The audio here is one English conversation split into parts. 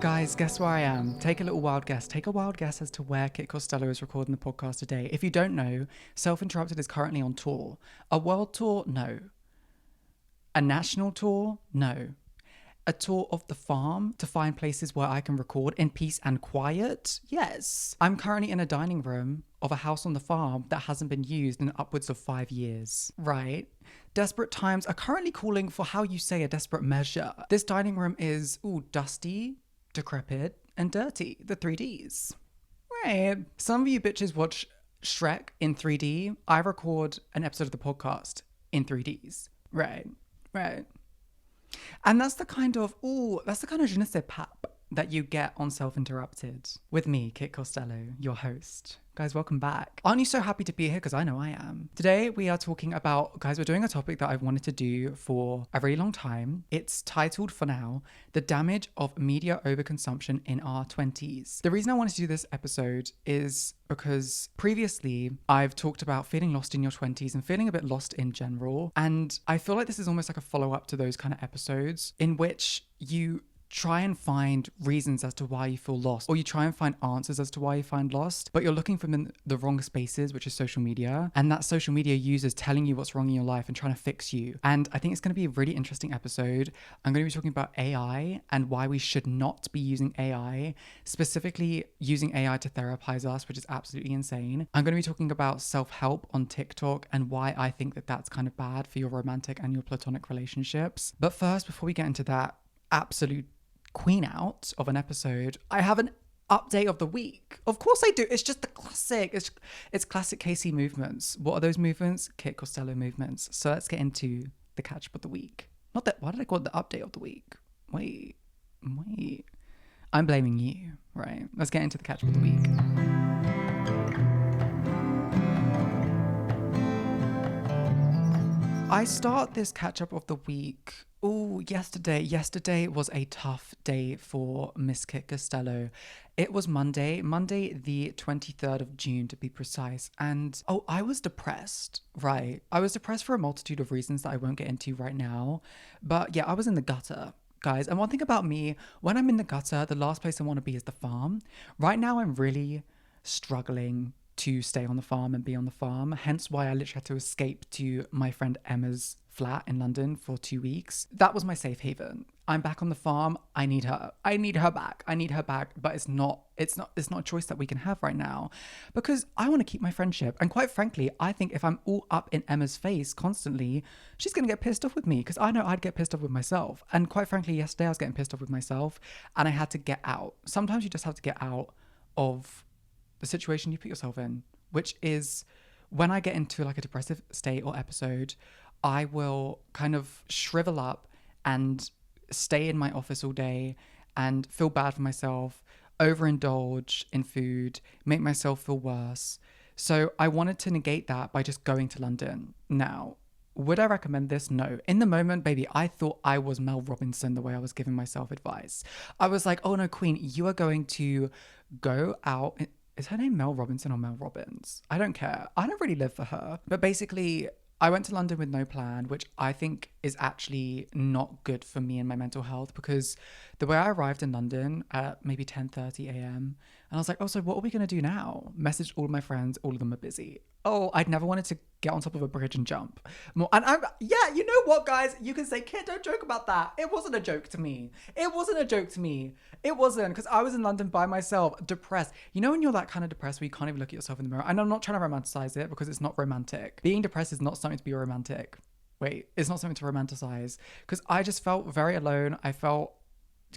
Guys, guess where I am? Take a little wild guess. Take a wild guess as to where Kit Costello is recording the podcast today. If you don't know, Self-Interrupted is currently on tour. A world tour? No. A national tour? No. A tour of the farm to find places where I can record in peace and quiet? Yes. I'm currently in a dining room of a house on the farm that hasn't been used in upwards of 5 years. Right? Desperate times are currently calling for how you say a desperate measure. This dining room is, dusty, decrepit, and dirty. The 3Ds. Right. Some of you bitches watch Shrek in 3D. I record an episode of the podcast in 3Ds. Right. And that's the kind of je ne sais pas that you get on Self-Interrupted with me, Kit Costello, your host. Guys, welcome back. Aren't you so happy to be here? Because I know I am. Today we are talking about, guys, we're doing a topic that I've wanted to do for a really long time. It's titled for now, The Damage of Media Overconsumption in Our 20s. The reason I wanted to do this episode is because previously I've talked about feeling lost in your 20s and feeling a bit lost in general. And I feel like this is almost like a follow-up to those kind of episodes in which you try and find reasons as to why you feel lost, or you try and find answers as to why you find lost, but you're looking from the wrong spaces, which is social media, and that social media users telling you what's wrong in your life and trying to fix you. And I think it's going to be a really interesting episode. I'm going to be talking about AI and why we should not be using AI, specifically using AI to therapize us, which is absolutely insane. I'm going to be talking about self-help on TikTok and why I think that that's kind of bad for your romantic and your platonic relationships. But first, before we get into that absolute queen out of an episode, I have an update of the week. Of course I do. It's just the classic. It's classic KC movements. What are those movements? Kit Costello movements. So let's get into the catch up of the week. Not that, why did I call it the update of the week? Wait. I'm blaming you, right? Let's get into the catch up of the week. I start this catch up of the week. Yesterday was a tough day for Miss Kit Costello. It was Monday the 23rd of June to be precise. And I was depressed, right? I was depressed for a multitude of reasons that I won't get into right now. But yeah, I was in the gutter, guys. And one thing about me, when I'm in the gutter, the last place I want to be is the farm. Right now, I'm really struggling to stay on the farm and be on the farm. Hence why I literally had to escape to my friend Emma's flat in London for 2 weeks. That was my safe haven. I'm back on the farm. I need her back. But it's not a choice that we can have right now, because I want to keep my friendship. And quite frankly, I think if I'm all up in Emma's face constantly, she's going to get pissed off with me, because I know I'd get pissed off with myself. And quite frankly, yesterday I was getting pissed off with myself and I had to get out. Sometimes you just have to get out of the situation you put yourself in, which is when I get into like a depressive state or episode, I will kind of shrivel up and stay in my office all day and feel bad for myself, overindulge in food, make myself feel worse. So I wanted to negate that by just going to London. Now, would I recommend this? No. In the moment, baby, I thought I was Mel Robinson the way I was giving myself advice. I was like, oh no, Queen, you are going to go out. Is her name Mel Robinson or Mel Robbins? I don't care. I don't really live for her. But basically, I went to London with no plan, which I think is actually not good for me and my mental health, because the way I arrived in London at maybe 10:30 a.m. and I was like, oh, so what are we going to do now? Messaged all of my friends. All of them are busy. Oh, I'd never wanted to get on top of a bridge and jump. You know what, guys? You can say, Kit, don't joke about that. It wasn't a joke to me. It wasn't, because I was in London by myself, depressed. You know when you're that kind of depressed where you can't even look at yourself in the mirror? And I'm not trying to romanticize it, because it's not romantic. Being depressed is not something to be romantic. It's not something to romanticize, because I just felt very alone. I felt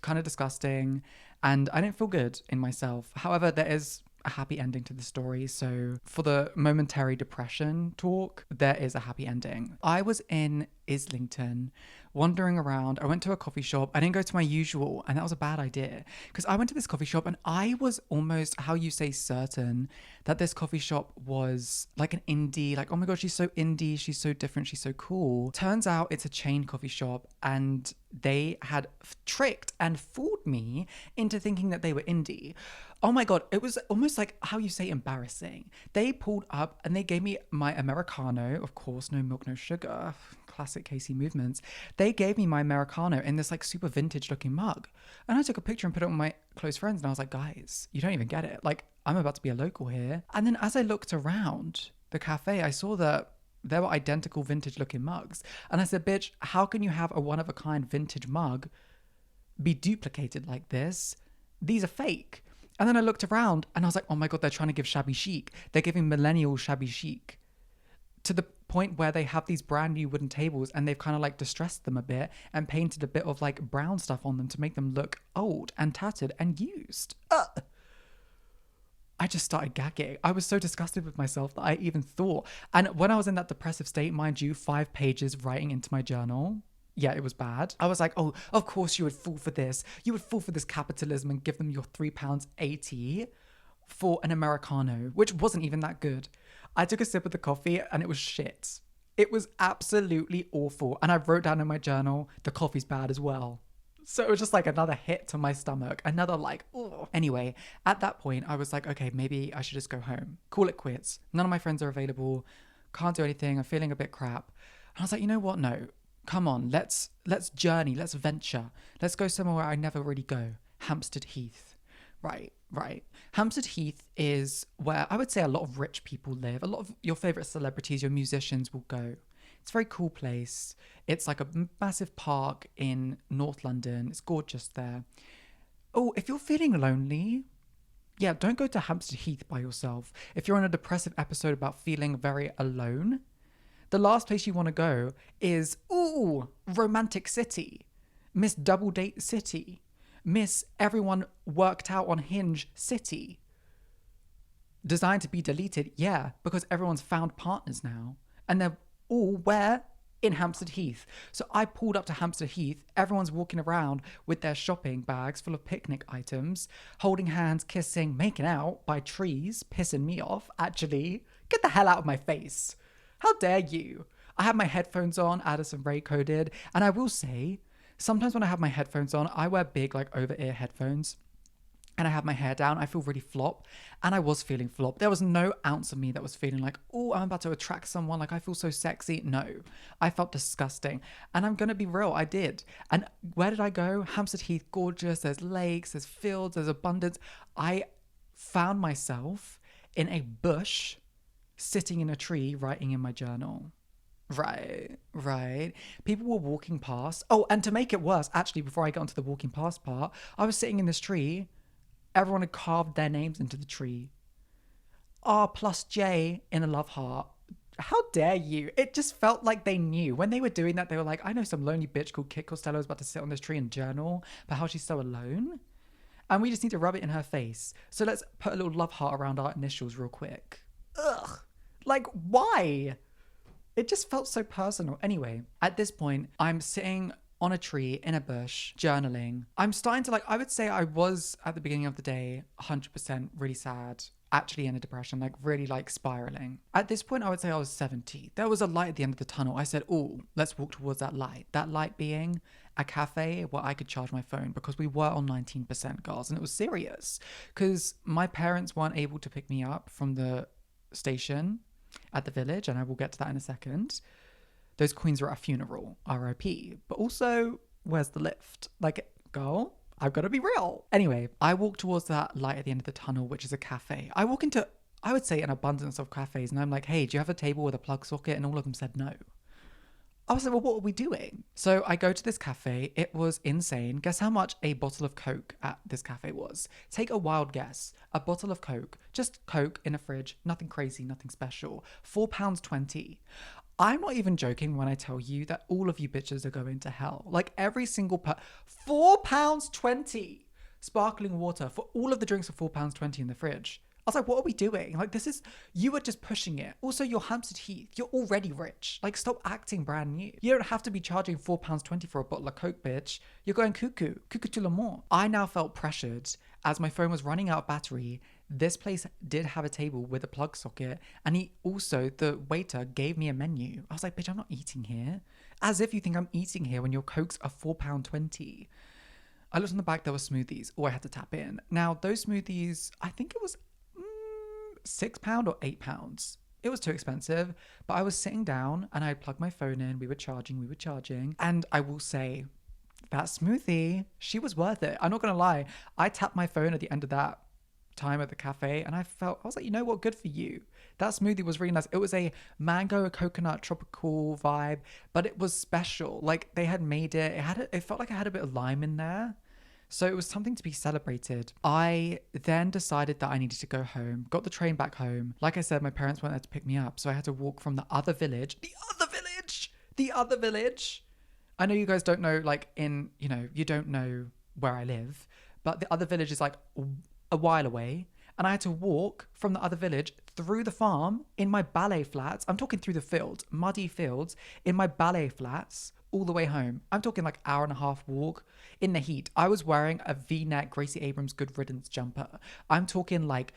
kind of disgusting and I didn't feel good in myself. However, there is a happy ending to the story. So for the momentary depression talk, there is a happy ending. I was in Islington wandering around. I went to a coffee shop. I didn't go to my usual, and that was a bad idea, because I went to this coffee shop and I was almost, how you say, certain that this coffee shop was like an indie, like, oh my god, she's so indie, she's so different, she's so cool. Turns out it's a chain coffee shop, and they had tricked and fooled me into thinking that they were indie. Oh my god, it was almost like, how you say, embarrassing. They pulled up and they gave me my Americano, of course, no milk, no sugar, classic classic KC movements. They gave me my Americano in this like super vintage looking mug. And I took a picture and put it on my close friends. And I was like, guys, you don't even get it. Like, I'm about to be a local here. And then as I looked around the cafe, I saw that there were identical vintage looking mugs. And I said, bitch, how can you have a one of a kind vintage mug be duplicated like this? These are fake. And then I looked around and I was like, oh my God, they're trying to give shabby chic. They're giving millennial shabby chic to the point where they have these brand new wooden tables and they've kind of like distressed them a bit and painted a bit of like brown stuff on them to make them look old and tattered and used. I just started gagging. I was so disgusted with myself that I even thought. And when I was in that depressive state, mind you, 5 pages writing into my journal, yeah, it was bad. I was like, oh, of course you would fall for this. You would fall for this capitalism and give them your £3.80 for an Americano, which wasn't even that good. I took a sip of the coffee and it was shit. It was absolutely awful. And I wrote down in my journal, the coffee's bad as well. So it was just like another hit to my stomach. Another like, oh. Anyway, at that point, I was like, okay, maybe I should just go home. Call it quits. None of my friends are available. Can't do anything. I'm feeling a bit crap. And I was like, you know what? No. Come on, let's journey, let's venture. Let's go somewhere where I never really go. Hampstead Heath. Right. Hampstead Heath is where I would say a lot of rich people live. A lot of your favorite celebrities, your musicians will go. It's a very cool place. It's like a massive park in North London. It's gorgeous there. Oh, if you're feeling lonely, yeah, don't go to Hampstead Heath by yourself. If you're on a depressive episode about feeling very alone, the last place you want to go is, Romantic City, Miss Double Date City, Miss Everyone Worked Out on Hinge City. Designed to be deleted, yeah, because everyone's found partners now. And they're all where? In Hampstead Heath. So I pulled up to Hampstead Heath. Everyone's walking around with their shopping bags full of picnic items, holding hands, kissing, making out by trees, pissing me off, actually. Get the hell out of my face. How dare you? I have my headphones on, Addison Rae coded, and I will say, sometimes when I have my headphones on, I wear big like over-ear headphones, and I have my hair down, I feel really flop, and I was feeling flop. There was no ounce of me that was feeling like, oh, I'm about to attract someone, like I feel so sexy. No, I felt disgusting, and I'm gonna be real, I did. And where did I go? Hampstead Heath, gorgeous, there's lakes, there's fields, there's abundance. I found myself in a bush, sitting in a tree, writing in my journal. Right. People were walking past. Oh, and to make it worse, actually, before I got onto the walking past part, I was sitting in this tree. Everyone had carved their names into the tree. R+J in a love heart. How dare you? It just felt like they knew. When they were doing that, they were like, I know some lonely bitch called Kit Costello is about to sit on this tree and journal about how she's so alone. And we just need to rub it in her face. So let's put a little love heart around our initials real quick. Ugh. Like, why? It just felt so personal. Anyway, at this point, I'm sitting on a tree in a bush, journaling. I'm starting to I would say I was at the beginning of the day, 100% really sad, actually in a depression, like really spiraling. At this point, I would say I was 70. There was a light at the end of the tunnel. I said, oh, let's walk towards that light. That light being a cafe where I could charge my phone because we were on 19%, girls. And it was serious because my parents weren't able to pick me up from the station at the village, and I will get to that in a second. Those queens were at a funeral, RIP. But also, where's the lift? Girl, I've got to be real. Anyway, I walk towards that light at the end of the tunnel, which is a cafe. I walk into, I would say, an abundance of cafes, and I'm like, hey, do you have a table with a plug socket? And all of them said no. I was like, well, what are we doing? So I go to this cafe. It was insane. Guess how much a bottle of Coke at this cafe was? Take a wild guess. A bottle of Coke, just Coke in a fridge, nothing crazy, nothing special. £4.20. I'm not even joking when I tell you that all of you bitches are going to hell. Every single £4.20 sparkling water for all of the drinks for £4.20 in the fridge. I was like, what are we doing? You are just pushing it. Also, you're Hampstead Heath. You're already rich. Stop acting brand new. You don't have to be charging £4.20 for a bottle of Coke, bitch. You're going cuckoo to le monde. I now felt pressured as my phone was running out of battery. This place did have a table with a plug socket, and the waiter gave me a menu. I was like, bitch, I'm not eating here. As if you think I'm eating here when your Cokes are £4.20. I looked on the back, there were smoothies. I had to tap in. Now, those smoothies, I think it was £6 or £8. It was too expensive, but I was sitting down and I plugged my phone in. We were charging. And I will say, that smoothie, she was worth it. I'm not going to lie. I tapped my phone at the end of that time at the cafe and I was like, you know what? Good for you. That smoothie was really nice. It was a mango, coconut, tropical vibe, but it was special. Like they had made it. It felt like it had a bit of lime in there. So it was something to be celebrated. I then decided that I needed to go home, got the train back home. Like I said, my parents weren't there to pick me up. So I had to walk from the other village, the other village. I know you guys don't know, like you don't know where I live, but the other village is like a while away. And I had to walk from the other village through the farm in my ballet flats. I'm talking through the fields, muddy fields, in my ballet flats all the way home. I'm talking like hour and a half walk in the heat. I was wearing a V-neck Gracie Abrams Good Riddance jumper. I'm talking like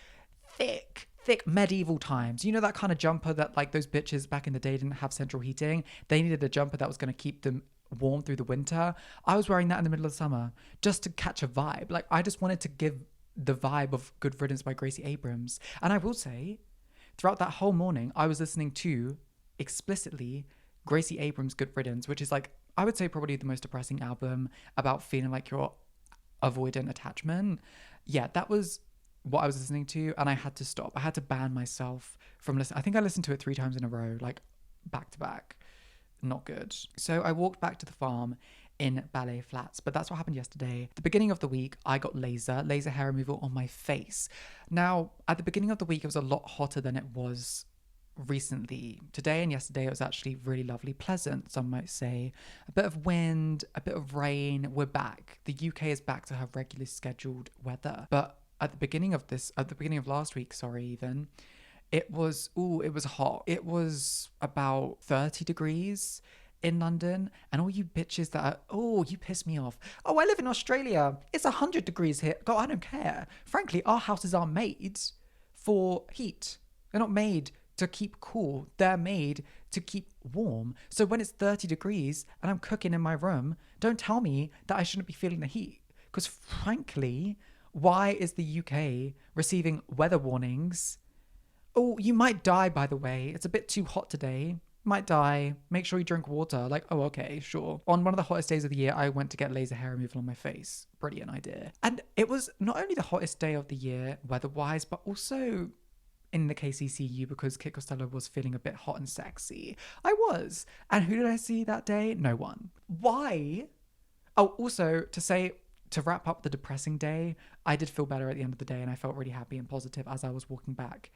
thick medieval times. You know that kind of jumper that like those bitches back in the day didn't have central heating? They needed a jumper that was going to keep them warm through the winter. I was wearing that in the middle of summer just to catch a vibe. Like I just wanted to give the vibe of Good Riddance by Gracie Abrams. And I will say, throughout that whole morning, I was listening to explicitly Gracie Abrams' Good Riddance, which is like, I would say probably the most depressing album about feeling like you're avoidant attachment. Yeah, that was what I was listening to, and I had to stop. I had to ban myself from listening. I think I listened to it 3 times in a row, like back to back. Not good. So I walked back to the farm in ballet flats, but that's what happened yesterday. The beginning of the week, I got laser hair removal on my face. Now, at the beginning of the week, it was a lot hotter than it was recently. Today and yesterday, it was actually really lovely, pleasant, some might say. A bit of wind, a bit of rain. We're back. The UK is back to her regularly scheduled weather. But at the beginning of last week, it was hot. It was about 30 degrees in London, and all you bitches you piss me off. Oh, I live in Australia. It's 100 degrees here. God, I don't care. Frankly, our houses are made for heat. They're not made to keep cool. They're made to keep warm. So when it's 30 degrees and I'm cooking in my room, don't tell me that I shouldn't be feeling the heat. Because frankly, why is the UK receiving weather warnings? Oh, you might die, by the way. It's a bit too hot today. Might die. Make sure you drink water. Like, oh, okay, sure. On one of the hottest days of the year, I went to get laser hair removal on my face. Brilliant idea. And it was not only the hottest day of the year, weather-wise, but also in the KCCU because Kit Costello was feeling a bit hot and sexy. I was. And who did I see that day? No one. Why? Oh, also, to wrap up the depressing day, I did feel better at the end of the day and I felt really happy and positive as I was walking back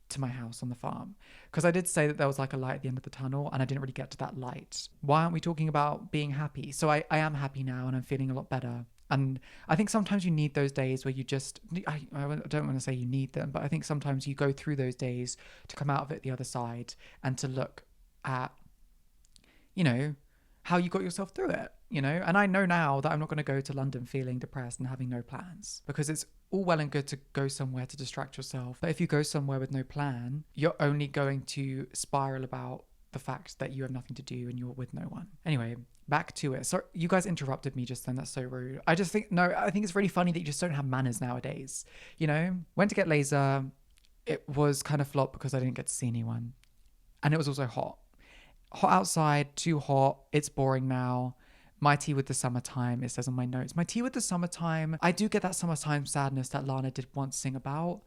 to my house on the farm, because I did say that there was like a light at the end of the tunnel and I didn't really get to that light. Why aren't we talking about being happy? So I am happy now and I'm feeling a lot better. And I think sometimes you need those days where you just, I don't want to say you need them, but I think sometimes you go through those days to come out of it the other side and to look at, how you got yourself through it, And I know now that I'm not going to go to London feeling depressed and having no plans, because it's all well and good to go somewhere to distract yourself. But if you go somewhere with no plan, you're only going to spiral about the fact that you have nothing to do and you're with no one. Anyway, back to it. So you guys interrupted me just then. That's so rude. I think it's really funny that you just don't have manners nowadays. Went to get laser. It was kind of flop because I didn't get to see anyone. And it was also hot. Hot outside, too hot. It's boring now. My tea with the summertime, it says on my notes. My tea with the summertime. I do get that summertime sadness that Lana did once sing about.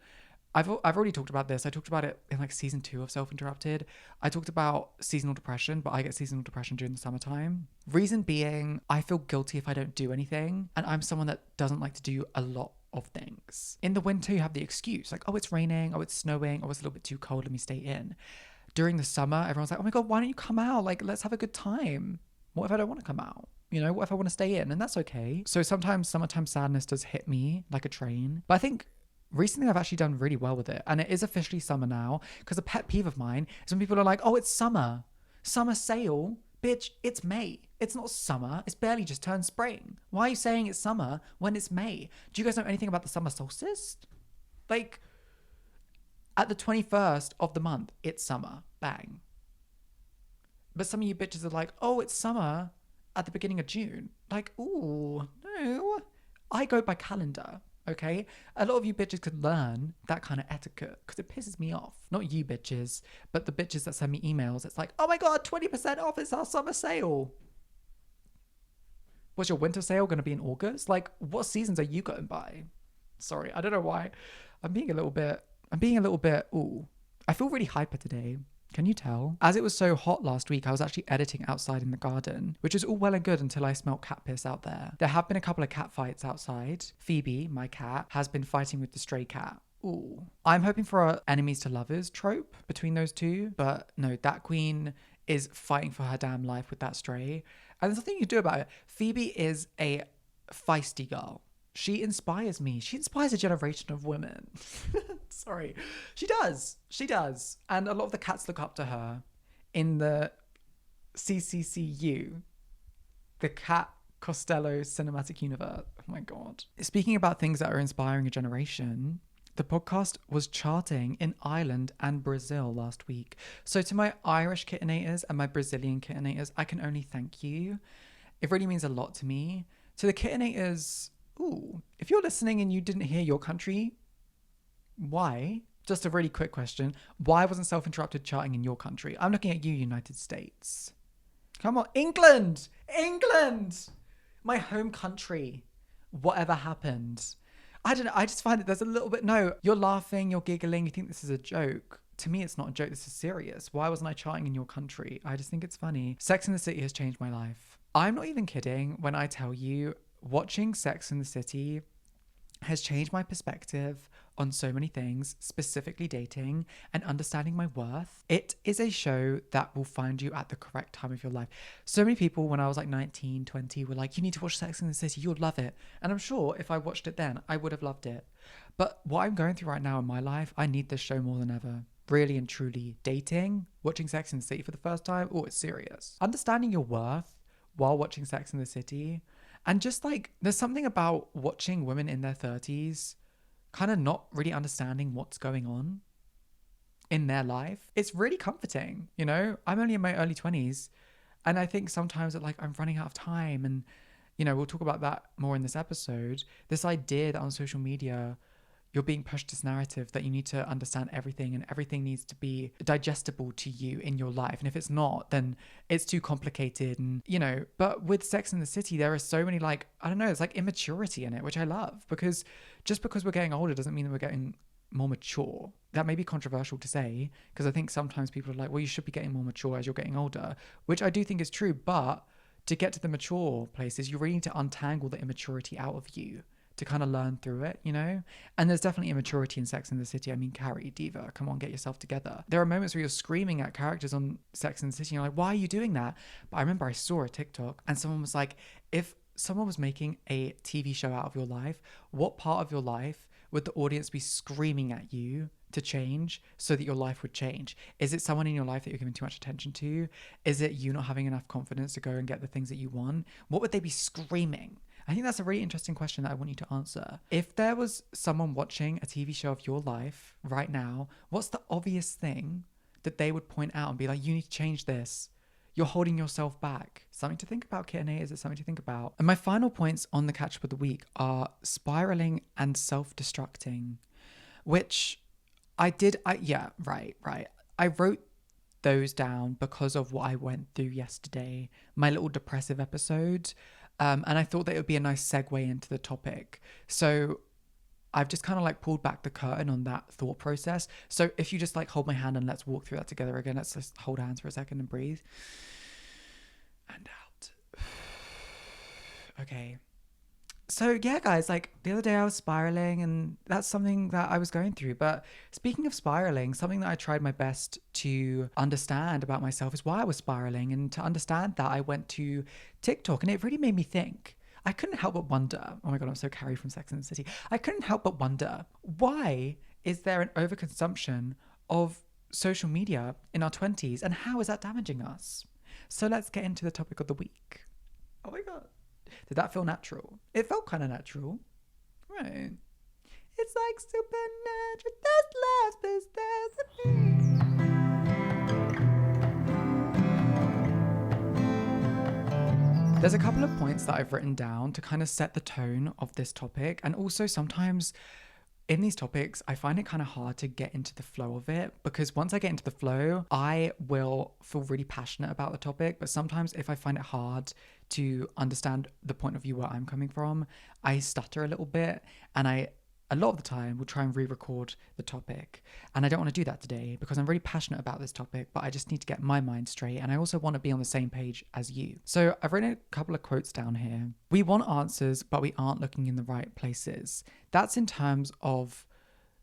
I've already talked about this. I talked about it in like season 2 of Self Interrupted. I talked about seasonal depression, but I get seasonal depression during the summertime. Reason being, I feel guilty if I don't do anything. And I'm someone that doesn't like to do a lot of things. In the winter, you have the excuse like, oh, it's raining, oh, it's snowing, oh, it's a little bit too cold, let me stay in. During the summer, everyone's like, oh my God, why don't you come out? Like, let's have a good time. What if I don't want to come out? What if I want to stay in? And that's okay. So sometimes summertime sadness does hit me like a train. But I think recently I've actually done really well with it. And it is officially summer now, because a pet peeve of mine is when people are like, oh, it's summer. Summer sale. Bitch, it's May. It's not summer. It's barely just turned spring. Why are you saying it's summer when it's May? Do you guys know anything about the summer solstice? Like, at the 21st of the month, it's summer. Bang. But some of you bitches are like, oh, it's summer at the beginning of June. Like, ooh, no. I go by calendar, Okay, a lot of you bitches could learn that kind of etiquette because it pisses me off. Not you bitches, but the bitches that send me emails. It's like, oh my god, 20% off, it's our summer sale. Was your winter sale going to be in August? Like, what seasons are you going by? Sorry, I don't know why. I'm being a little bit, ooh. I feel really hyper today. Can you tell? As it was so hot last week, I was actually editing outside in the garden, which is all well and good until I smelt cat piss out there. There have been a couple of cat fights outside. Phoebe, my cat, has been fighting with the stray cat. Ooh. I'm hoping for a enemies to lovers trope between those two, but no, that queen is fighting for her damn life with that stray. And there's nothing you can do about it. Phoebe is a feisty girl. She inspires me. She inspires a generation of women. Sorry. She does. She does. And a lot of the cats look up to her in the CCCU, the Cat Costello Cinematic Universe. Oh my God. Speaking about things that are inspiring a generation, the podcast was charting in Ireland and Brazil last week. So to my Irish kittenators and my Brazilian kittenators, I can only thank you. It really means a lot to me. To the kittenators, ooh, if you're listening and you didn't hear your country, why? Just a really quick question. Why wasn't Self-Interrupted charting in your country? I'm looking at you, United States. Come on. England! England! My home country. Whatever happened? I don't know. I just find that there's a little bit... No, you're laughing, you're giggling, you think this is a joke. To me, it's not a joke. This is serious. Why wasn't I charting in your country? I just think it's funny. Sex and the City has changed my life. I'm not even kidding when I tell you watching Sex and the City has changed my perspective on so many things, specifically dating and understanding my worth. It is a show that will find you at the correct time of your life. So many people when I was like 19, 20 were like, you need to watch Sex and the City, you'll love it. And I'm sure if I watched it then, I would have loved it. But what I'm going through right now in my life, I need this show more than ever. Really and truly. Dating, watching Sex and the City for the first time, oh, it's serious. Understanding your worth while watching Sex and the City. And just like, there's something about watching women in their 30s kind of not really understanding what's going on in their life. It's really comforting, you know? I'm only in my early 20s. And I think sometimes that like I'm running out of time. And, you know, we'll talk about that more in this episode. This idea that on social media, you're being pushed this narrative that you need to understand everything and everything needs to be digestible to you in your life. And if it's not, then it's too complicated. And, you know, but with Sex and the City, there are so many like, I don't know, it's like immaturity in it, which I love because just because we're getting older doesn't mean that we're getting more mature. That may be controversial to say because I think sometimes people are like, well, you should be getting more mature as you're getting older, which I do think is true. But to get to the mature places, you really need to untangle the immaturity out of you to kind of learn through it, you know? And there's definitely immaturity in Sex and the City. I mean, Carrie, Diva, come on, get yourself together. There are moments where you're screaming at characters on Sex and the City and you're like, why are you doing that? But I remember I saw a TikTok and someone was like, if someone was making a TV show out of your life, what part of your life would the audience be screaming at you to change so that your life would change? Is it someone in your life that you're giving too much attention to? Is it you not having enough confidence to go and get the things that you want? What would they be screaming? I think that's a really interesting question that I want you to answer. If there was someone watching a TV show of your life right now, what's the obvious thing that they would point out and be like, you need to change this? You're holding yourself back. Something to think about, kittenators. It's something to think about. And my final points on the catch up of the week are spiraling and self-destructing, which right. I wrote those down because of what I went through yesterday, my little depressive episode. And I thought that it would be a nice segue into the topic. So I've just kind of like pulled back the curtain on that thought process. So if you just like hold my hand and let's walk through that together again. Let's just hold hands for a second and breathe. And out. Okay. So yeah, guys, like the other day I was spiraling and that's something that I was going through. But speaking of spiraling, something that I tried my best to understand about myself is why I was spiraling. And to understand that, I went to TikTok and it really made me think. I couldn't help but wonder, oh my God, I'm so Carrie from Sex and the City. I couldn't help but wonder, why is there an overconsumption of social media in our 20s and how is that damaging us? So let's get into the topic of the week. Oh my God. Did that feel natural? It felt kind of natural. Right. It's like supernatural. That's last There's a couple of points that I've written down to kind of set the tone of this topic. And also sometimes in these topics, I find it kind of hard to get into the flow of it, because once I get into the flow, I will feel really passionate about the topic. But sometimes if I find it hard to understand the point of view where I'm coming from, I stutter a little bit, and a lot of the time will try and re-record the topic. And I don't want to do that today because I'm really passionate about this topic, but I just need to get my mind straight. And I also want to be on the same page as you. So I've written a couple of quotes down here. We want answers, but we aren't looking in the right places. That's in terms of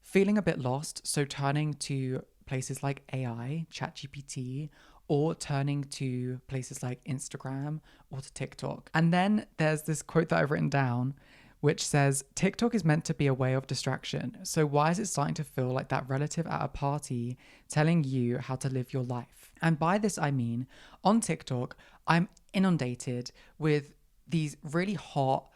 feeling a bit lost. So turning to places like AI, ChatGPT, or turning to places like Instagram or to TikTok. And then there's this quote that I've written down, which says, TikTok is meant to be a way of distraction. So why is it starting to feel like that relative at a party telling you how to live your life? And by this, I mean, on TikTok, I'm inundated with these really hot,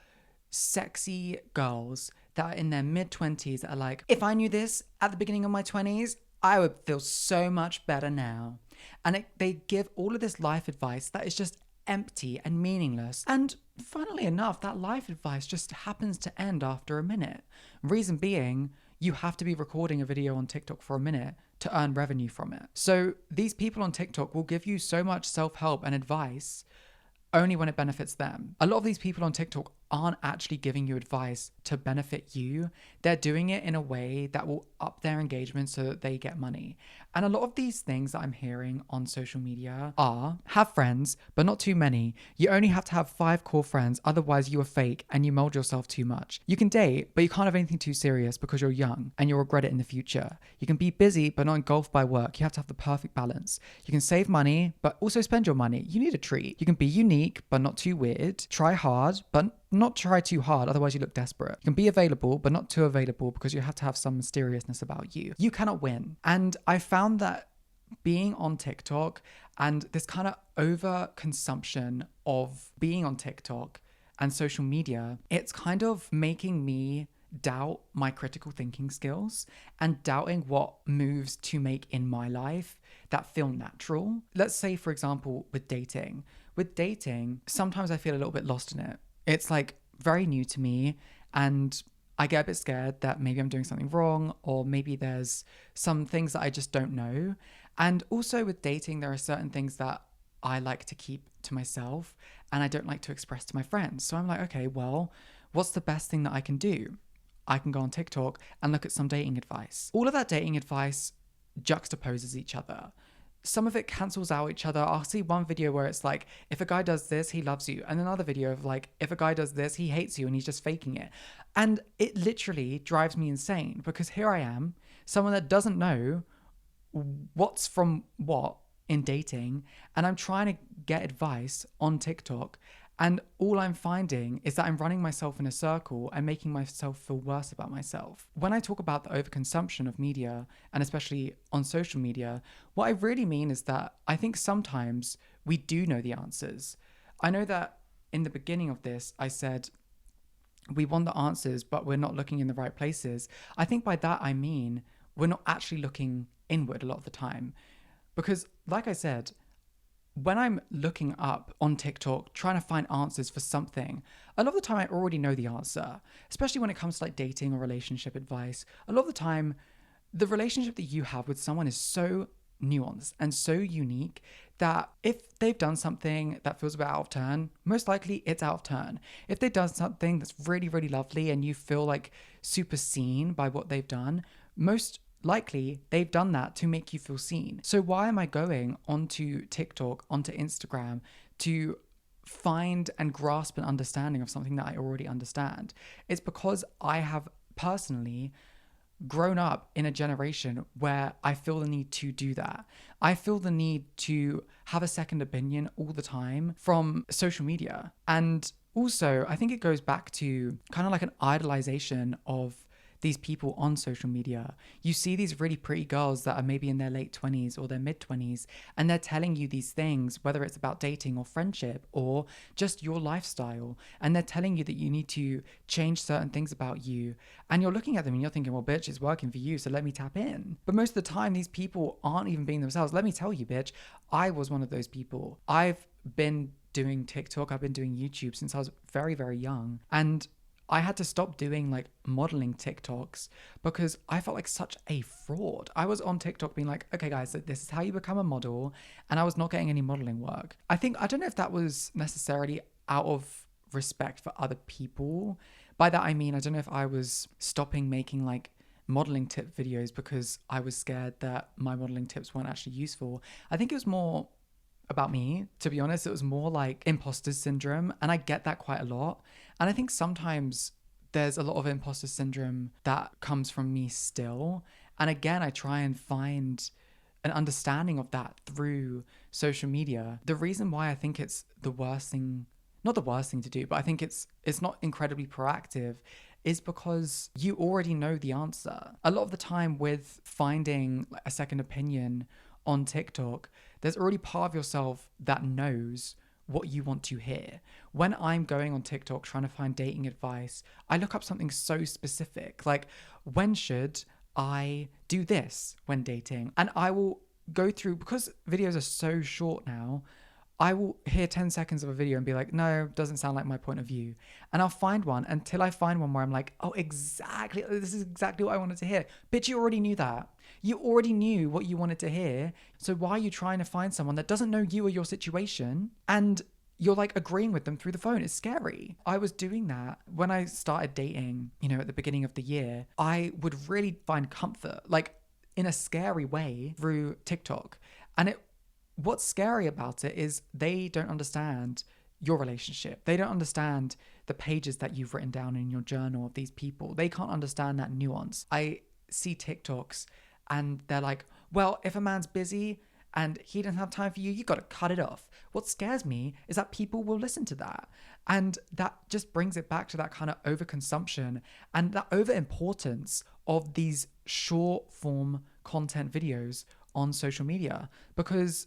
sexy girls that are in their mid-20s that are like, if I knew this at the beginning of my 20s, I would feel so much better now. And they give all of this life advice that is just empty and meaningless. And funnily enough, that life advice just happens to end after a minute. Reason being, you have to be recording a video on TikTok for a minute to earn revenue from it. So these people on TikTok will give you so much self-help and advice only when it benefits them. A lot of these people on TikTok aren't actually giving you advice to benefit you. They're doing it in a way that will up their engagement so that they get money. And a lot of these things that I'm hearing on social media are, have friends, but not too many. You only have to have 5 core friends, otherwise you are fake and you mold yourself too much. You can date, but you can't have anything too serious because you're young and you'll regret it in the future. You can be busy, but not engulfed by work. You have to have the perfect balance. You can save money, but also spend your money. You need a treat. You can be unique, but not too weird. Try hard, but not try too hard, otherwise you look desperate. You can be available, but not too available because you have to have some mysteriousness about you. You cannot win. And I found that being on TikTok and this kind of over consumption of being on TikTok and social media, it's kind of making me doubt my critical thinking skills and doubting what moves to make in my life that feel natural. Let's say, for example, with dating. With dating, sometimes I feel a little bit lost in it. It's like very new to me, and I get a bit scared that maybe I'm doing something wrong, or maybe there's some things that I just don't know. And also with dating, there are certain things that I like to keep to myself and I don't like to express to my friends. So I'm like, okay, well, what's the best thing that I can do? I can go on TikTok and look at some dating advice. All of that dating advice juxtaposes each other. Some of it cancels out each other. I'll see one video where it's like, if a guy does this, he loves you. And another video of like, if a guy does this, he hates you and he's just faking it. And it literally drives me insane because here I am, someone that doesn't know what's from what in dating. And I'm trying to get advice on TikTok. And all I'm finding is that I'm running myself in a circle and making myself feel worse about myself. When I talk about the overconsumption of media, and especially on social media, what I really mean is that I think sometimes we do know the answers. I know that in the beginning of this, I said, we want the answers, but we're not looking in the right places. I think by that, I mean, we're not actually looking inward a lot of the time. Because like I said, when I'm looking up on TikTok, trying to find answers for something, a lot of the time I already know the answer, especially when it comes to like dating or relationship advice. A lot of the time, the relationship that you have with someone is so nuanced and so unique that if they've done something that feels a bit out of turn, most likely it's out of turn. If they've done something that's really, really lovely and you feel like super seen by what they've done, most likely they've done that to make you feel seen. So why am I going onto TikTok, onto Instagram to find and grasp an understanding of something that I already understand? It's because I have personally grown up in a generation where I feel the need to do that. I feel the need to have a second opinion all the time from social media. And also, I think it goes back to kind of like an idolization of these people on social media. You see these really pretty girls that are maybe in their late 20s or their mid 20s, and they're telling you these things, whether it's about dating or friendship or just your lifestyle. And they're telling you that you need to change certain things about you. And you're looking at them and you're thinking, well, bitch, it's working for you, so let me tap in. But most of the time, these people aren't even being themselves. Let me tell you, bitch, I was one of those people. I've been doing TikTok, I've been doing YouTube since I was very, very young. And I had to stop doing like modeling TikToks because I felt like such a fraud. I was on TikTok being like, okay, guys, so this is how you become a model. And I was not getting any modeling work. I don't know if that was necessarily out of respect for other people. By that, I mean, I don't know if I was stopping making like modeling tip videos because I was scared that my modeling tips weren't actually useful. I think it was more about me, to be honest. It was more like imposter syndrome, and I get that quite a lot. And I think sometimes there's a lot of imposter syndrome that comes from me still. And again, I try and find an understanding of that through social media. The reason why I think it's the worst thing, not the worst thing to do, but I think it's not incredibly proactive, is because you already know the answer. A lot of the time with finding a second opinion on TikTok, there's already part of yourself that knows what you want to hear. When I'm going on TikTok trying to find dating advice, I look up something so specific, like when should I do this when dating? And I will go through, because videos are so short now, I will hear 10 seconds of a video and be like, no, doesn't sound like my point of view. And I'll find one until I find one where I'm like, oh, exactly. This is exactly what I wanted to hear. Bitch, you already knew that. You already knew what you wanted to hear. So why are you trying to find someone that doesn't know you or your situation? And you're like agreeing with them through the phone. It's scary. I was doing that when I started dating, at the beginning of the year. I would really find comfort, like in a scary way, through TikTok. And what's scary about it is they don't understand your relationship. They don't understand the pages that you've written down in your journal of these people. They can't understand that nuance. I see TikToks and they're like, well, if a man's busy and he doesn't have time for you, you got to cut it off. What scares me is that people will listen to that. And that just brings it back to that kind of overconsumption and that overimportance of these short form content videos on social media, because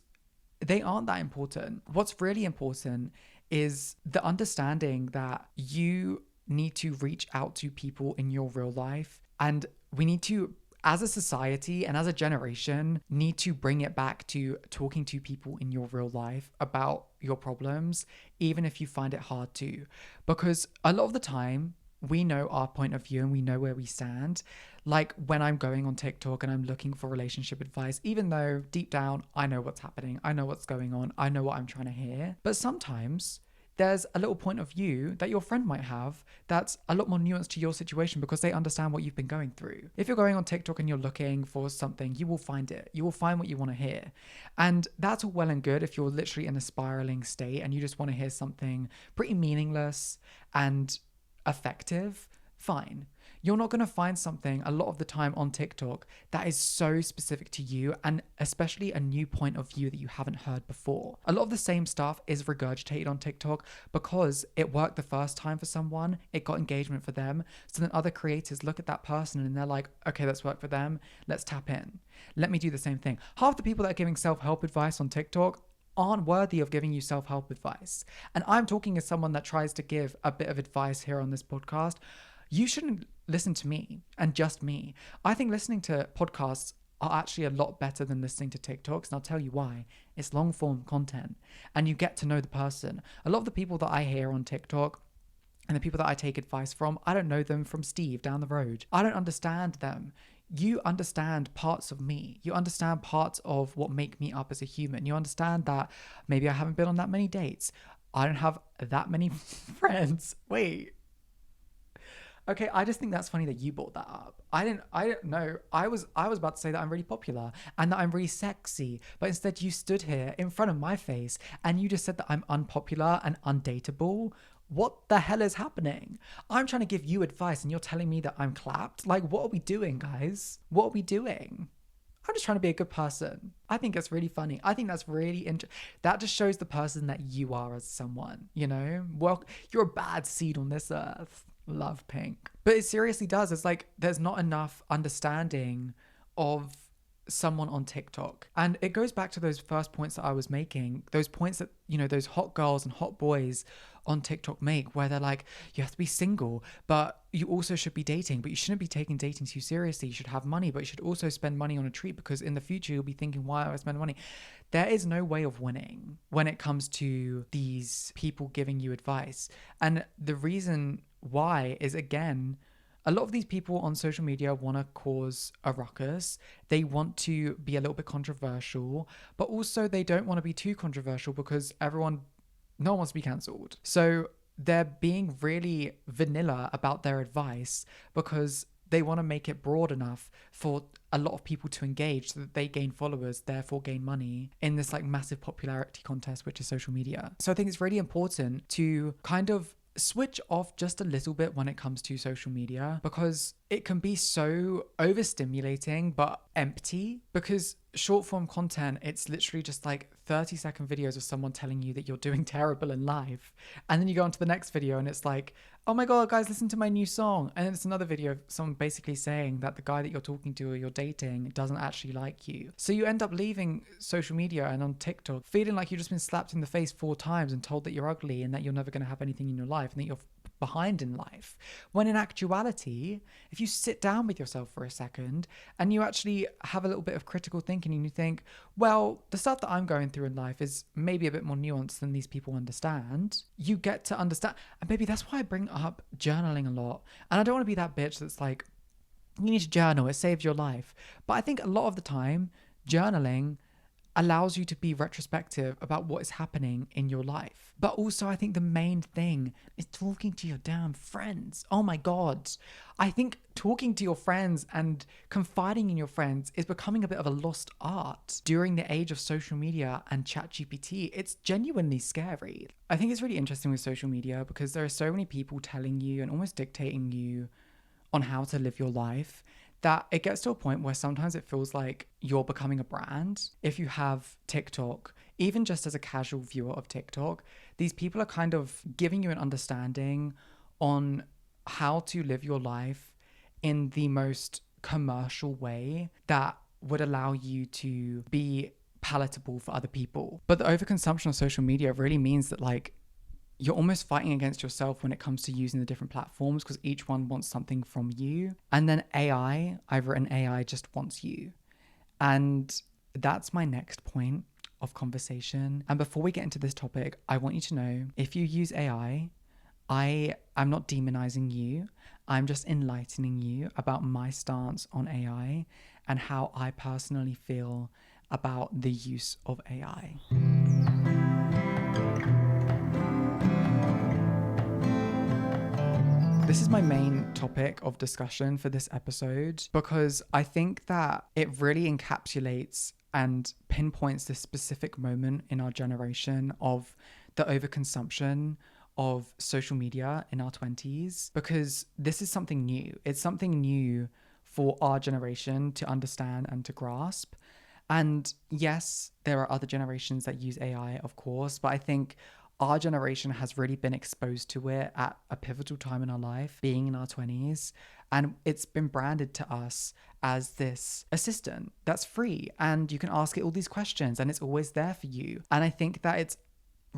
they aren't that important. What's really important is the understanding that you need to reach out to people in your real life. And we need to, as a society and as a generation, need to bring it back to talking to people in your real life about your problems, even if you find it hard to. Because a lot of the time, we know our point of view and we know where we stand. Like when I'm going on TikTok and I'm looking for relationship advice, even though deep down, I know what's happening. I know what's going on. I know what I'm trying to hear. But sometimes there's a little point of view that your friend might have that's a lot more nuanced to your situation because they understand what you've been going through. If you're going on TikTok and you're looking for something, you will find it. You will find what you want to hear. And that's all well and good if you're literally in a spiraling state and you just want to hear something pretty meaningless and effective, fine. You're not going to find something a lot of the time on TikTok that is so specific to you, and especially a new point of view that you haven't heard before. A lot of the same stuff is regurgitated on TikTok because it worked the first time for someone, it got engagement for them. So then other creators look at that person and they're like, okay, that's worked for them. Let's tap in. Let me do the same thing. Half the people that are giving self-help advice on TikTok aren't worthy of giving you self-help advice. And I'm talking as someone that tries to give a bit of advice here on this podcast. You shouldn't listen to me and just me. I think listening to podcasts are actually a lot better than listening to TikToks. And I'll tell you why. It's long form content and you get to know the person. A lot of the people that I hear on TikTok and the people that I take advice from, I don't know them from Steve down the road. I don't understand them. You understand parts of me. You understand parts of what make me up as a human. You understand that maybe I haven't been on that many dates. I don't have that many friends. Wait. Okay, I just think that's funny that you brought that up. I don't know. I was about to say that I'm really popular and that I'm really sexy, but instead you stood here in front of my face and you just said that I'm unpopular and undateable. What the hell is happening? I'm trying to give you advice and you're telling me that I'm clapped? Like, what are we doing, guys? What are we doing? I'm just trying to be a good person. I think it's really funny. I think that's really that just shows the person that you are as someone, Well, you're a bad seed on this earth. Love Pink. But it seriously does. It's like there's not enough understanding of someone on TikTok. And it goes back to those first points that I was making, those points that, those hot girls and hot boys on TikTok make, where they're like, you have to be single, but you also should be dating, but you shouldn't be taking dating too seriously. You should have money, but you should also spend money on a treat, because in the future you'll be thinking, why do I spend money? There is no way of winning when it comes to these people giving you advice. And the reason why is, again, a lot of these people on social media want to cause a ruckus. They want to be a little bit controversial, but also they don't want to be too controversial because no one wants to be cancelled. So they're being really vanilla about their advice because they want to make it broad enough for a lot of people to engage so that they gain followers, therefore gain money in this like massive popularity contest, which is social media. So I think it's really important to kind of switch off just a little bit when it comes to social media, because it can be so overstimulating but empty. Because short form content, it's literally just like 30-second videos of someone telling you that you're doing terrible in life, and then you go on to the next video and it's like, oh my god guys, listen to my new song, and then it's another video of someone basically saying that the guy that you're talking to or you're dating doesn't actually like you. So you end up leaving social media and on TikTok feeling like you've just been slapped in the face 4 times and told that you're ugly and that you're never going to have anything in your life and that you're behind in life. When in actuality, if you sit down with yourself for a second and you actually have a little bit of critical thinking and you think, well, the stuff that I'm going through in life is maybe a bit more nuanced than these people understand, you get to understand. And maybe that's why I bring up journaling a lot. And I don't want to be that bitch that's like, you need to journal, it saves your life. But I think a lot of the time, journaling allows you to be retrospective about what is happening in your life. But also, I think the main thing is talking to your damn friends. Oh my God. I think talking to your friends and confiding in your friends is becoming a bit of a lost art during the age of social media and ChatGPT. It's genuinely scary. I think it's really interesting with social media because there are so many people telling you and almost dictating you on how to live your life, that it gets to a point where sometimes it feels like you're becoming a brand. If you have TikTok, even just as a casual viewer of TikTok, these people are kind of giving you an understanding on how to live your life in the most commercial way that would allow you to be palatable for other people. But the overconsumption of social media really means that like you're almost fighting against yourself when it comes to using the different platforms, because each one wants something from you. And then I've written AI just wants you. And that's my next point of conversation. And before we get into this topic, I want you to know, if you use AI, I'm not demonizing you. I'm just enlightening you about my stance on AI and how I personally feel about the use of AI. This is my main topic of discussion for this episode because I think that it really encapsulates and pinpoints this specific moment in our generation of the overconsumption of social media in our 20s, because this is something new. It's something new for our generation to understand and to grasp. And yes, there are other generations that use AI, of course, but I think our generation has really been exposed to it at a pivotal time in our life, being in our 20s. And it's been branded to us as this assistant that's free and you can ask it all these questions and it's always there for you. And I think that it's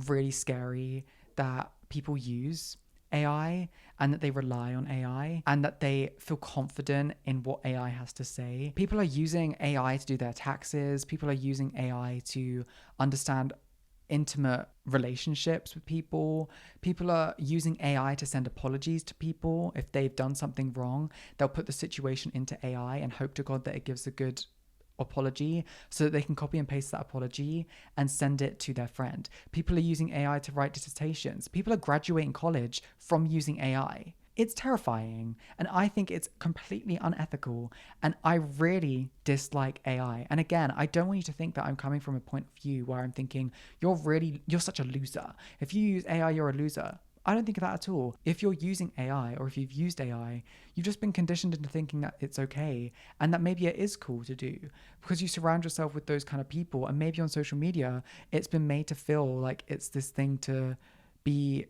really scary that people use AI and that they rely on AI and that they feel confident in what AI has to say. People are using AI to do their taxes. People are using AI to understand intimate relationships with people. People are using AI to send apologies to people. If they've done something wrong, they'll put the situation into AI and hope to God that it gives a good apology so that they can copy and paste that apology and send it to their friend. People are using AI to write dissertations. People are graduating college from using AI. It's terrifying, and I think it's completely unethical, and I really dislike AI. And again, I don't want you to think that I'm coming from a point of view where I'm thinking you're such a loser. If you use AI, you're a loser. I don't think of that at all. If you're using AI or if you've used AI, you've just been conditioned into thinking that it's okay and that maybe it is cool to do because you surround yourself with those kind of people. And maybe on social media, it's been made to feel like it's this thing to be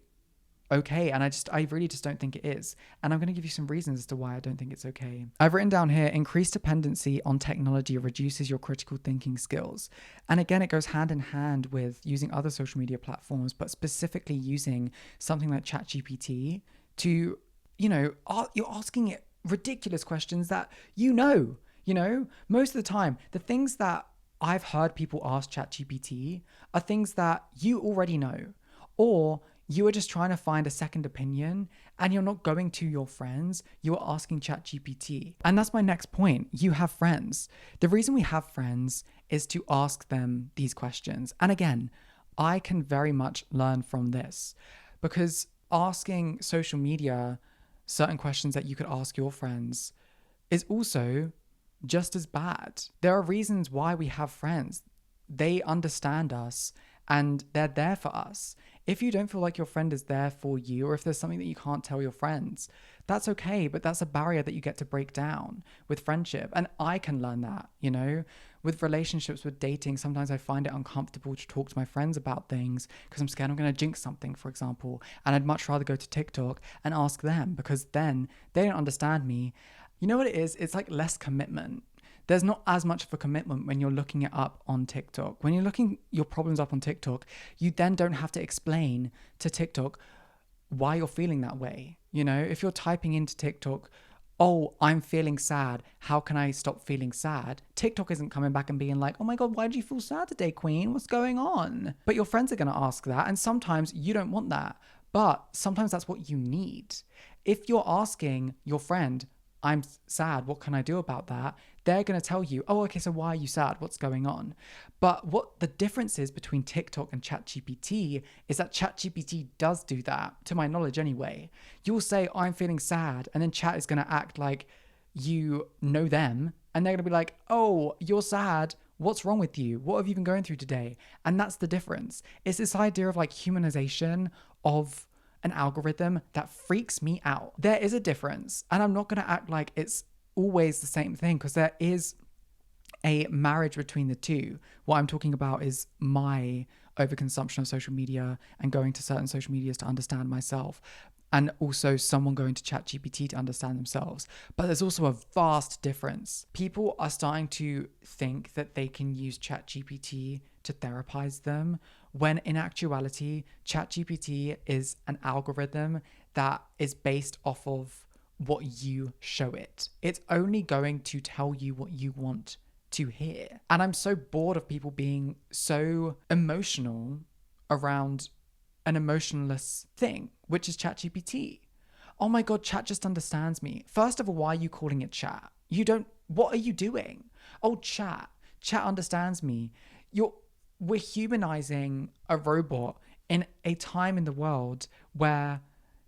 okay. And I really just don't think it is. And I'm going to give you some reasons as to why I don't think it's okay. I've written down here, increased dependency on technology reduces your critical thinking skills. And again, it goes hand in hand with using other social media platforms, but specifically using something like ChatGPT to, you're asking it ridiculous questions that most of the time, the things that I've heard people ask ChatGPT are things that you already know, or you are just trying to find a second opinion and you're not going to your friends, you are asking ChatGPT. And that's my next point. You have friends. The reason we have friends is to ask them these questions. And again, I can very much learn from this because asking social media certain questions that you could ask your friends is also just as bad. There are reasons why we have friends. They understand us and they're there for us. If you don't feel like your friend is there for you, or if there's something that you can't tell your friends, that's okay, but that's a barrier that you get to break down with friendship. And I can learn that, with relationships, with dating. Sometimes I find it uncomfortable to talk to my friends about things because I'm scared I'm going to jinx something, for example. And I'd much rather go to TikTok and ask them because then they don't understand me. You know what it is? It's like less commitment. There's not as much of a commitment when you're looking it up on TikTok. When you're looking your problems up on TikTok, you then don't have to explain to TikTok why you're feeling that way. If you're typing into TikTok, oh, I'm feeling sad, how can I stop feeling sad? TikTok isn't coming back and being like, oh my God, why do you feel sad today, Queen? What's going on? But your friends are going to ask that. And sometimes you don't want that. But sometimes that's what you need. If you're asking your friend, I'm sad, what can I do about that? They're going to tell you, oh, okay, so why are you sad? What's going on? But what the difference is between TikTok and ChatGPT is that ChatGPT does do that, to my knowledge anyway. You'll say, I'm feeling sad, and then Chat is going to act like you know them, and they're going to be like, oh, you're sad. What's wrong with you? What have you been going through today? And that's the difference. It's this idea of like humanization of an algorithm that freaks me out. There is a difference, and I'm not going to act like it's always the same thing because there is a marriage between the two. What I'm talking about is my overconsumption of social media and going to certain social medias to understand myself, and also someone going to ChatGPT to understand themselves. But there's also a vast difference. People are starting to think that they can use ChatGPT to therapize them, when in actuality, ChatGPT is an algorithm that is based off of what you show it. It's only going to tell you what you want to hear. And I'm so bored of people being so emotional around an emotionless thing, which is ChatGPT. Oh my God, Chat just understands me. First of all, why are you calling it Chat? What are you doing? Oh, Chat understands me. We're humanizing a robot in a time in the world where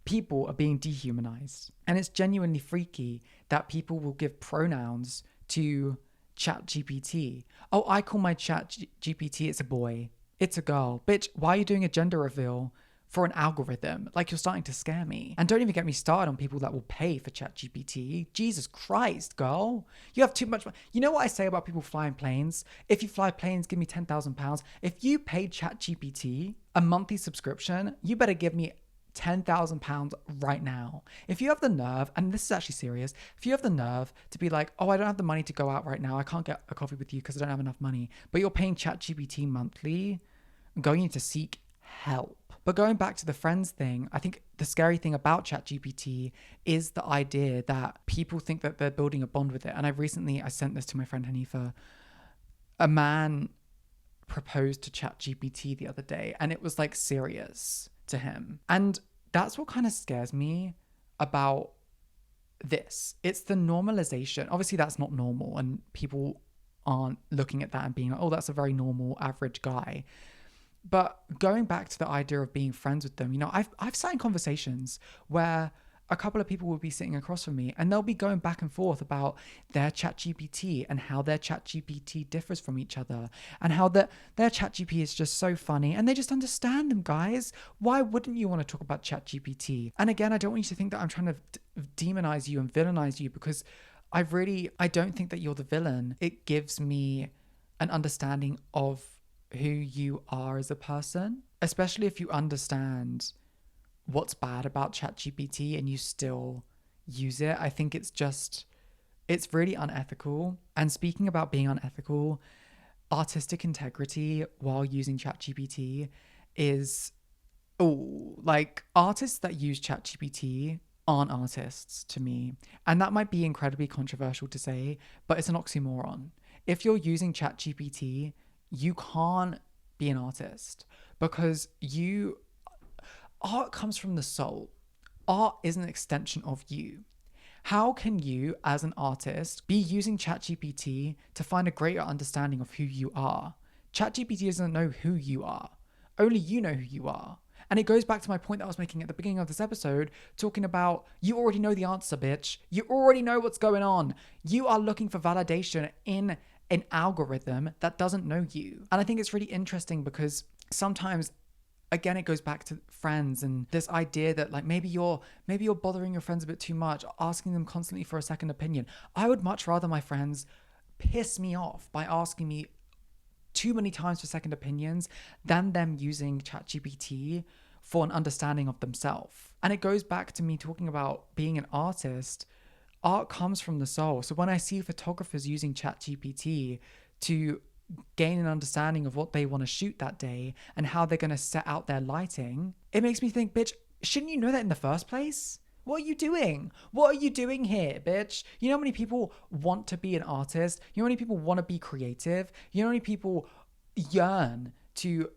people are being dehumanized. And it's genuinely freaky that people will give pronouns to ChatGPT. Oh, I call my ChatGPT, it's a boy, it's a girl. Bitch, why are you doing a gender reveal for an algorithm? Like, you're starting to scare me. And don't even get me started on people that will pay for ChatGPT. Jesus Christ, girl. You have too much money. You know what I say about people flying planes? If you fly planes, give me £10,000. If you paid ChatGPT a monthly subscription, you better give me £10,000 right now. If you have the nerve, and this is actually serious, if you have the nerve to be like, oh, I don't have the money to go out right now, I can't get a coffee with you because I don't have enough money, but you're paying ChatGPT monthly, I'm going to seek help. But going back to the friends thing, I think the scary thing about ChatGPT is the idea that people think that they're building a bond with it. And I sent this to my friend Hanifa. A man proposed to ChatGPT the other day, and it was like serious to him. And that's what kind of scares me about this. It's the normalization. Obviously, that's not normal, and people aren't looking at that and being like, oh, that's a very normal, average guy. But going back to the idea of being friends with them, I've sat in conversations where a couple of people will be sitting across from me and they'll be going back and forth about their ChatGPT and how their ChatGPT differs from each other, and how their ChatGPT is just so funny and they just understand them, guys. Why wouldn't you want to talk about ChatGPT? And again, I don't want you to think that I'm trying to demonize you and villainize you, because I don't think that you're the villain. It gives me an understanding of who you are as a person, especially if you understand what's bad about ChatGPT and you still use it. I think it's really unethical. And speaking about being unethical, artistic integrity while using ChatGPT is, oh, like artists that use ChatGPT aren't artists to me. And that might be incredibly controversial to say, but it's an oxymoron. If you're using ChatGPT, you can't be an artist because art comes from the soul. Art is an extension of you. How can you, as an artist, be using ChatGPT to find a greater understanding of who you are? ChatGPT doesn't know who you are. Only you know who you are. And it goes back to my point that I was making at the beginning of this episode, talking about you already know the answer, bitch. You already know what's going on. You are looking for validation in an algorithm that doesn't know you. And I think it's really interesting because sometimes, again, it goes back to friends and this idea that like maybe you're bothering your friends a bit too much, asking them constantly for a second opinion. I would much rather my friends piss me off by asking me too many times for second opinions than them using ChatGPT for an understanding of themselves. And it goes back to me talking about being an artist. Art comes from the soul. So when I see photographers using ChatGPT to gain an understanding of what they want to shoot that day and how they're going to set out their lighting, it makes me think, bitch, shouldn't you know that in the first place? What are you doing? What are you doing here, bitch? You know how many people want to be an artist? You know how many people want to be creative? You know how many people yearn to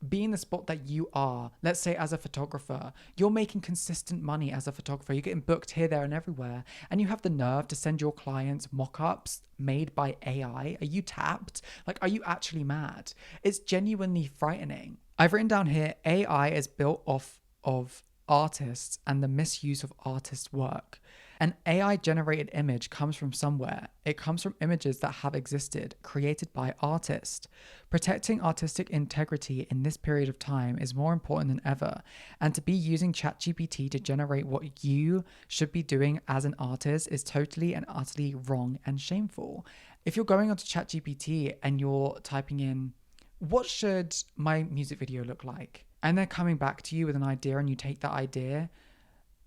be in the spot that you are? Let's say as a photographer, you're making consistent money as a photographer. You're getting booked here, there, and everywhere. And you have the nerve to send your clients mock-ups made by AI. Are you tapped? Like, are you actually mad? It's genuinely frightening. I've written down here, AI is built off of artists and the misuse of artists' work. An AI generated image comes from somewhere. It comes from images that have existed, created by artists. Protecting artistic integrity in this period of time is more important than ever. And to be using ChatGPT to generate what you should be doing as an artist is totally and utterly wrong and shameful. If you're going onto ChatGPT and you're typing in, what should my music video look like? And they're coming back to you with an idea and you take that idea,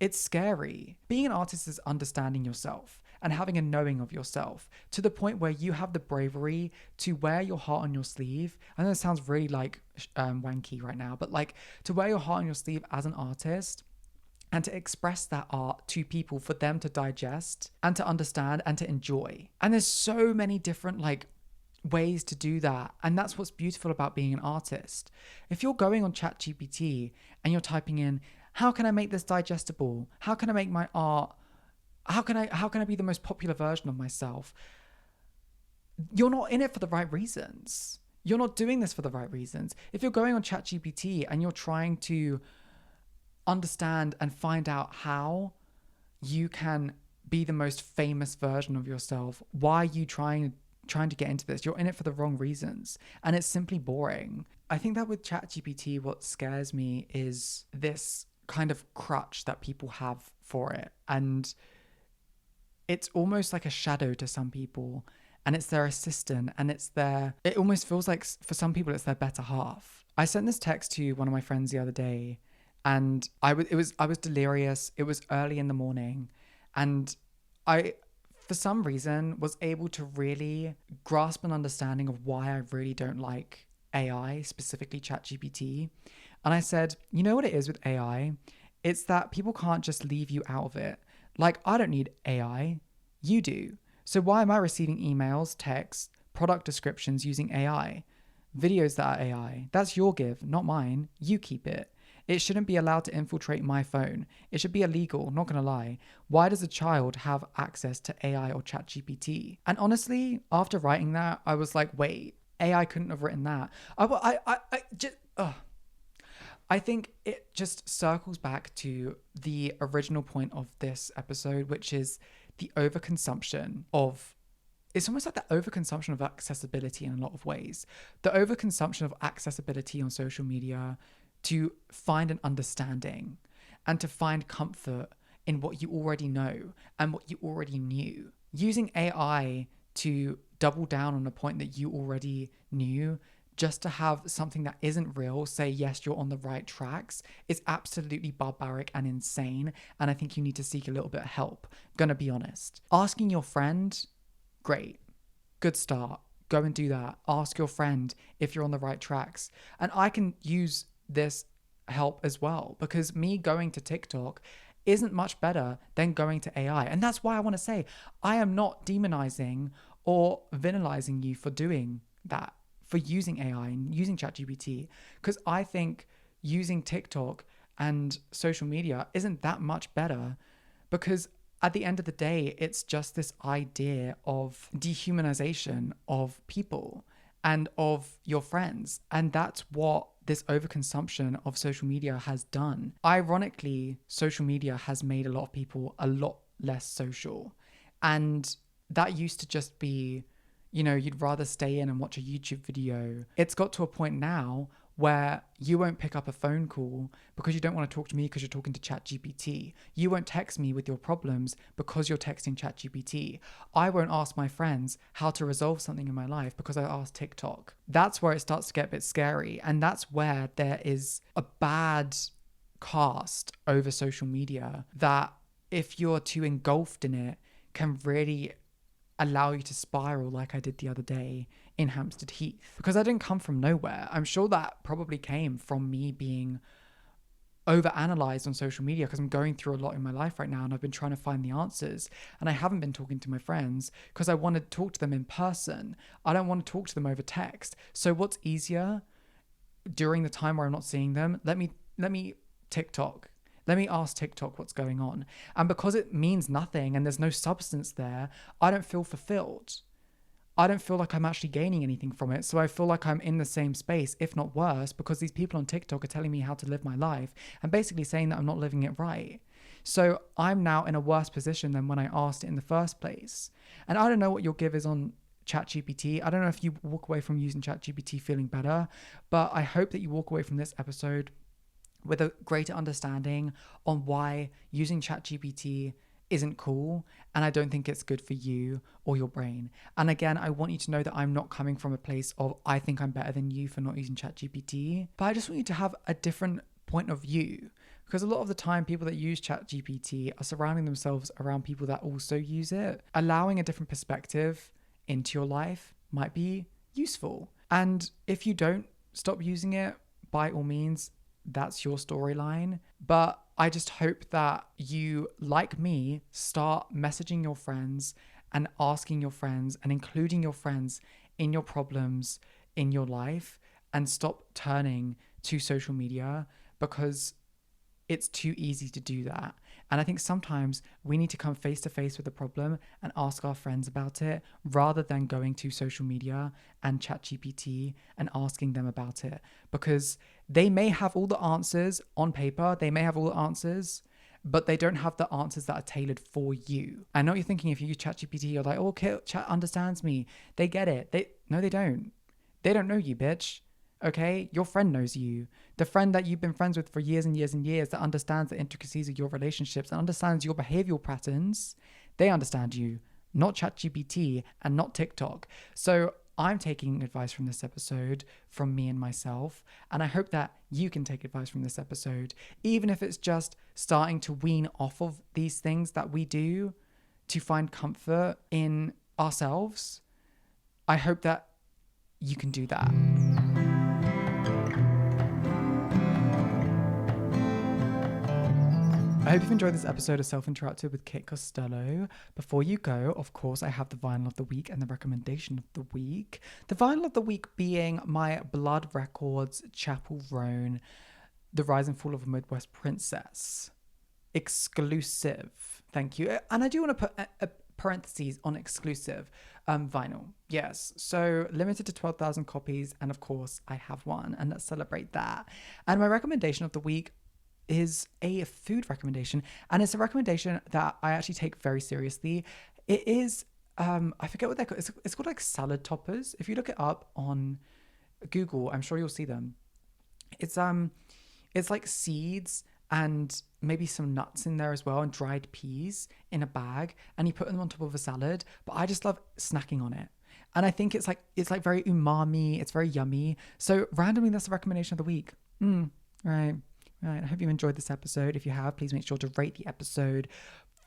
it's scary. Being an artist is understanding yourself and having a knowing of yourself to the point where you have the bravery to wear your heart on your sleeve. I know it sounds really like wanky right now, but like to wear your heart on your sleeve as an artist and to express that art to people for them to digest and to understand and to enjoy. And there's so many different like ways to do that. And that's what's beautiful about being an artist. If you're going on ChatGPT and you're typing in, how can I make this digestible? How can I make my art? How can I be the most popular version of myself? You're not in it for the right reasons. You're not doing this for the right reasons. If you're going on ChatGPT and you're trying to understand and find out how you can be the most famous version of yourself, why are you trying to get into this? You're in it for the wrong reasons. And it's simply boring. I think that with ChatGPT, what scares me is this kind of crutch that people have for it. And it's almost like a shadow to some people. And it's their assistant. And it almost feels like for some people, it's their better half. I sent this text to one of my friends the other day. And I was delirious. It was early in the morning. And I, for some reason, was able to really grasp an understanding of why I really don't like AI, specifically ChatGPT. And I said, you know what it is with AI? It's that people can't just leave you out of it. Like, I don't need AI. You do. So why am I receiving emails, texts, product descriptions using AI? Videos that are AI? That's your give, not mine. You keep it. It shouldn't be allowed to infiltrate my phone. It should be illegal, not gonna lie. Why does a child have access to AI or ChatGPT? And honestly, after writing that, I was like, wait, AI couldn't have written that. I think it just circles back to the original point of this episode, which is the overconsumption of, it's almost like the overconsumption of accessibility in a lot of ways. The overconsumption of accessibility on social media to find an understanding and to find comfort in what you already know and what you already knew. Using AI to double down on a point that you already knew just to have something that isn't real say, yes, you're on the right tracks, is absolutely barbaric and insane. And I think you need to seek a little bit of help. Gonna be honest. Asking your friend, great, good start. Go and do that. Ask your friend if you're on the right tracks. And I can use this help as well, because me going to TikTok isn't much better than going to AI. And that's why I want to say I am not demonizing or villainizing you for doing that, for using AI and using ChatGPT, because I think using TikTok and social media isn't that much better, because at the end of the day, it's just this idea of dehumanization of people and of your friends. And that's what this overconsumption of social media has done. Ironically, social media has made a lot of people a lot less social. And that used to just be, you'd rather stay in and watch a YouTube video. It's got to a point now where you won't pick up a phone call because you don't want to talk to me because you're talking to ChatGPT. You won't text me with your problems because you're texting ChatGPT. I won't ask my friends how to resolve something in my life because I asked TikTok. That's where it starts to get a bit scary. And that's where there is a bad cast over social media that, if you're too engulfed in it, can really allow you to spiral like I did the other day in Hampstead Heath. Because I didn't come from nowhere. I'm sure that probably came from me being overanalyzed on social media, because I'm going through a lot in my life right now and I've been trying to find the answers, and I haven't been talking to my friends because I want to talk to them in person. I don't want to talk to them over text. So what's easier during the time where I'm not seeing them? Let me TikTok. Let me ask TikTok what's going on. And because it means nothing and there's no substance there, I don't feel fulfilled. I don't feel like I'm actually gaining anything from it. So I feel like I'm in the same space, if not worse, because these people on TikTok are telling me how to live my life and basically saying that I'm not living it right. So I'm now in a worse position than when I asked it in the first place. And I don't know what your give is on ChatGPT. I don't know if you walk away from using ChatGPT feeling better, but I hope that you walk away from this episode with a greater understanding on why using ChatGPT isn't cool, and I don't think it's good for you or your brain. And again, I want you to know that I'm not coming from a place of I think I'm better than you for not using ChatGPT, but I just want you to have a different point of view, because a lot of the time people that use ChatGPT are surrounding themselves around people that also use it. Allowing a different perspective into your life might be useful. And if you don't stop using it, by all means, that's your storyline. But I just hope that you, like me, start messaging your friends and asking your friends and including your friends in your problems in your life, and stop turning to social media, because it's too easy to do that. And I think sometimes we need to come face to face with the problem and ask our friends about it, rather than going to social media and ChatGPT and asking them about it, because they may have all the answers on paper. They may have all the answers, but they don't have the answers that are tailored for you. I know what you're thinking. If you use ChatGPT, you're like, oh, okay, Chat understands me. They get it. No, they don't. They don't know you, bitch. Okay, your friend knows you. The friend that you've been friends with for years and years and years, that understands the intricacies of your relationships and understands your behavioral patterns, they understand you, not ChatGPT and not TikTok. So I'm taking advice from this episode from me and myself, and I hope that you can take advice from this episode, even if it's just starting to wean off of these things that we do to find comfort in ourselves. I hope that you can do that. I hope you've enjoyed this episode of Self-Interrupted with Kit Costello. Before you go, of course, I have the vinyl of the week and the recommendation of the week. The vinyl of the week being my Blood Records Chapel Roan, The Rise and Fall of a Midwest Princess. Exclusive. Thank you. And I do want to put a parentheses on exclusive vinyl. Yes. So limited to 12,000 copies. And of course, I have one. And let's celebrate that. And my recommendation of the week is a food recommendation, and it's a recommendation that I actually take very seriously. It is I forget what they're called. It's called like salad toppers. If you look it up on Google, I'm sure you'll see them. It's like seeds and maybe some nuts in there as well, and dried peas in a bag, and you put them on top of a salad. But I just love snacking on it. And I think it's like very umami. It's very yummy. So randomly, that's the recommendation of the week. Right. Right. I hope you enjoyed this episode. If you have, please make sure to rate the episode.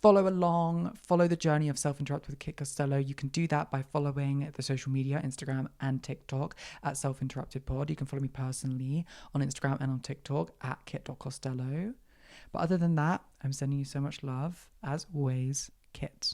Follow along, follow the journey of Self-Interrupt with Kit Costello. You can do that by following the social media, Instagram and TikTok at Self-Interrupted Pod. You can follow me personally on Instagram and on TikTok at kit.costello. But other than that, I'm sending you so much love. As always, Kit.